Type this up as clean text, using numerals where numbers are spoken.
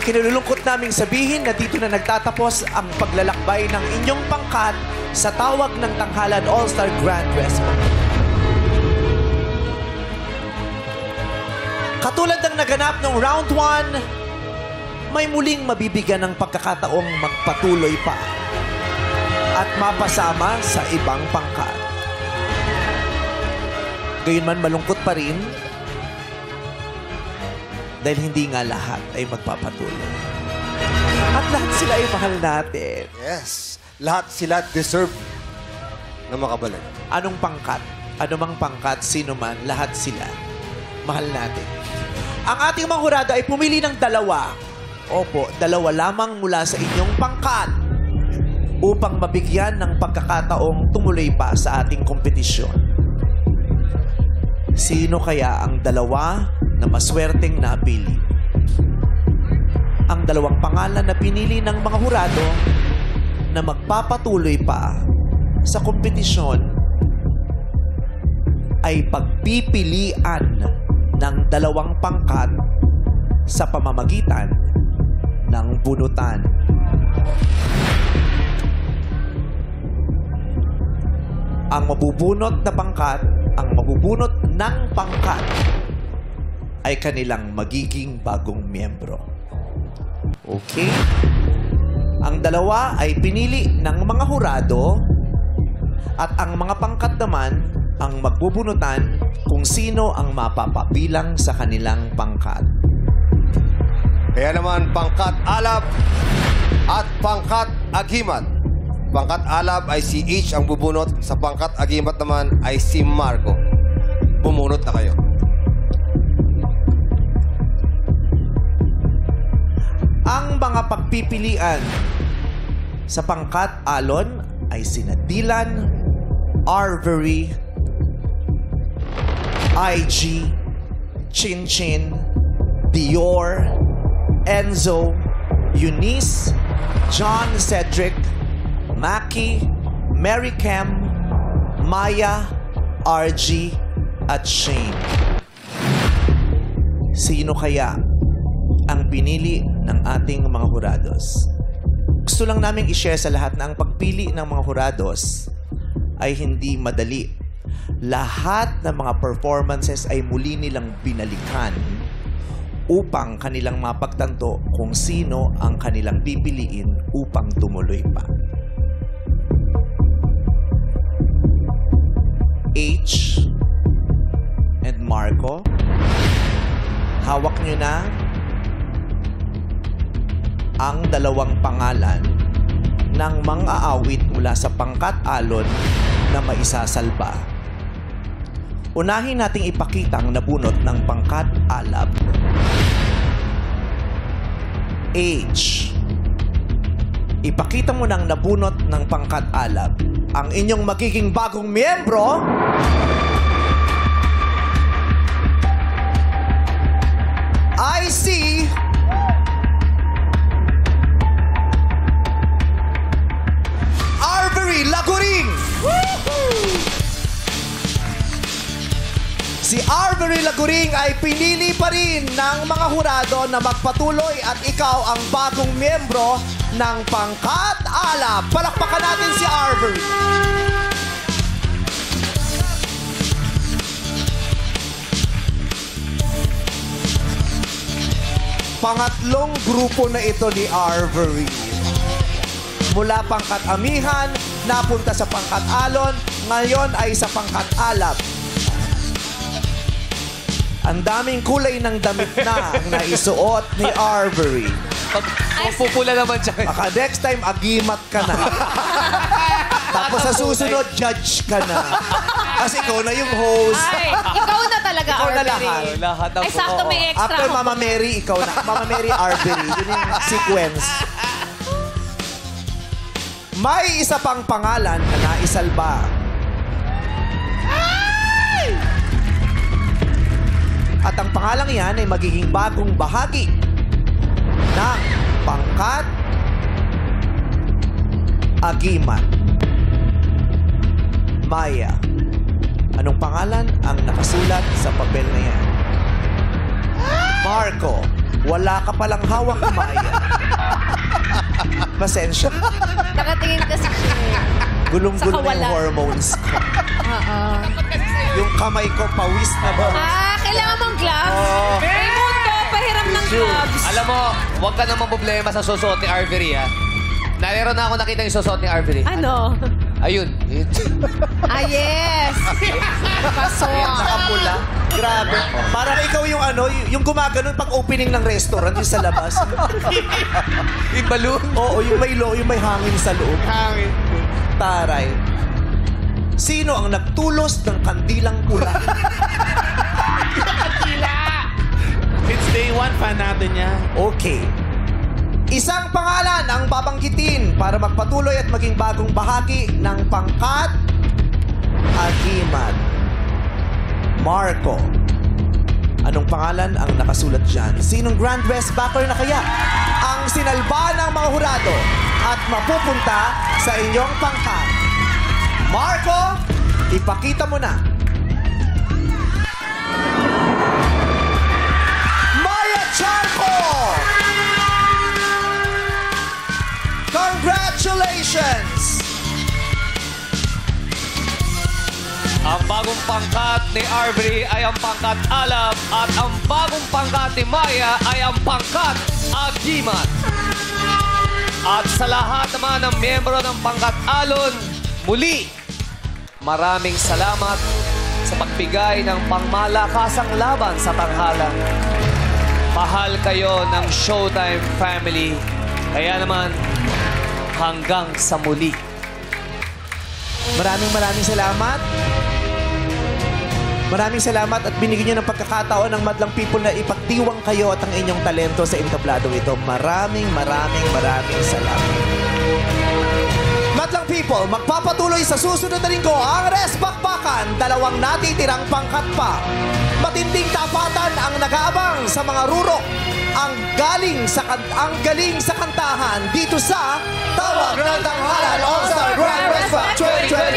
Ikinulungkot naming sabihin na dito na nagtatapos ang paglalakbay ng inyong pangkat sa tawag ng Tanghalan All-Star Grand Rescue. Katulad ng naganap ng round 1, may muling mabibigyan ng pagkakataong magpatuloy pa at mapasama sa ibang pangkat. Gayunman malungkot pa rin dahil hindi nga lahat ay magpapatuloy. At lahat sila ay mahal natin. Yes. Lahat sila deserve na makabalik. Anong pangkat? Anumang pangkat, sino man, lahat sila mahal natin. Ang ating mga hurado ay pumili ng dalawa. Opo, dalawa lamang mula sa inyong pangkat upang mabigyan ng pagkakataong tumuloy pa sa ating kompetisyon. Sino kaya ang dalawa na maswerteng napili? Ang dalawang pangalan na pinili ng mga hurado na magpapatuloy pa sa kompetisyon ay pagpipilian ng dalawang pangkat sa pamamagitan ng bunutan. Ang mabubunot ng pangkat ay kanilang magiging bagong miyembro. Okay? Ang dalawa ay pinili ng mga hurado at ang mga pangkat naman ang magbubunutan kung sino ang mapapabilang sa kanilang pangkat. Kaya naman, pangkat Alab at pangkat Agimat. Pangkat Alab ay si H ang bubunot. Sa pangkat Agimat naman ay si Marco. Bumunot na kayo. Ang mga pagpipilian sa pangkat Alon ay sina Dylan, Arbery, IG, Chinchin, Dior, Enzo, Eunice, John Cedric, Maki, Mary Cam, Maya, RG, at Shane. Sino kaya ang pinili ng ating mga hurados? Gusto lang naming i-share sa lahat na ang pagpili ng mga hurados ay hindi madali. Lahat ng mga performances ay muli nilang binalikan upang kanilang mapagtanto kung sino ang kanilang pipiliin upang tumuloy pa. H and Marco, hawak nyo na ang dalawang pangalan ng mga awit mula sa pangkat Alon na maisasalba. Unahin nating ipakita ang nabunot ng pangkat Alab. H. Ipakita mo ng nabunot ng pangkat Alab ang inyong magiging bagong miyembro. I see Arbery Laguring. Si Arbery Laguring ay pinili pa rin ng mga hurado na magpatuloy at ikaw ang bagong miyembro ng pangkat Alab. Palakpakan natin si Arbery. Pangatlong grupo na ito ni Arbery. Mula pangkat Amihan, napunta sa pangkat Alon, ngayon ay sa pangkat Alab. Ang daming kulay ng damit na ang naisuot ni Arbery. Pupula naman siya. Baka next time, agimat ka na. Tapos sa susunod, judge ka na. Kasi ikaw na yung host. Ay, ikaw na talaga, Ikaw na Arbery. lahat. Lahat Ay, sakto may extra. After Mama Mary, ikaw na. Mama Mary, Arbery. Yun yung sequence. May isa pang pangalan na naisalba. At ang pangalang yan ay magiging bagong bahagi ng pangkat Agimat. Maya. Anong pangalan ang nakasulat sa papel na yan? Marco. Wala ka palang hawak, Maya. Pasensya. Nakatingin kasi siya. Gulong-gulong Saka yung wala. hormones ko. Oo. Yung kamay ko, pawis na ba? Kailangan mong gloves. Raimundo, pahiram ng gloves. Alam mo, huwag ka namang problema sa susot ni Arbery, ha? Narero na ako nakita yung susot ni Arbery. Ano? Ayun. Yes. Paso. Nakapula. Grabe. Parang ikaw yung yung gumaganon pag opening ng restaurant, yung sa labas. Yung balloon. Oo, yung may hangin sa loob. Hangin. Taray. Sino ang nagtulos ng kandilang pula? Since day one, fan natin yan. Okay. Isang pangalan ang babanggitin para magpatuloy at maging bagong bahagi ng pangkat Agimat. Marco. Anong pangalan ang nakasulat dyan? Sinong Grand West backer na kaya ang sinalba ng mga hurado at mapupunta sa inyong pangkat? Marco, ipakita mo na. Maya Charco! Congratulations! Ang bagong pangkat ni Arbery ay ang pangkat Alab at ang bagong pangkat ni Maya ay ang pangkat Agimat. At sa lahat naman ng miyembro ng pangkat Alon, muli, maraming salamat sa pagbigay ng pangmalakasang laban sa tanghalan. Mahal kayo ng Showtime family. Kaya naman, hanggang sa muli. Maraming salamat. Maraming salamat at binigyan niyo ng pagkakataon ng Madlang People na ipagdiwang kayo at ang inyong talento sa intabladong ito. Maraming salamat. Madlang People, magpapatuloy sa susunod na linggo ang Resbakbakan, 2 natitirang pangkat pa. Matinding tapatan ang nag-aabang sa mga rurok. Ang galing sa kantahan dito sa Tawag ng Tanghalan All-Star Grand Resback 2020.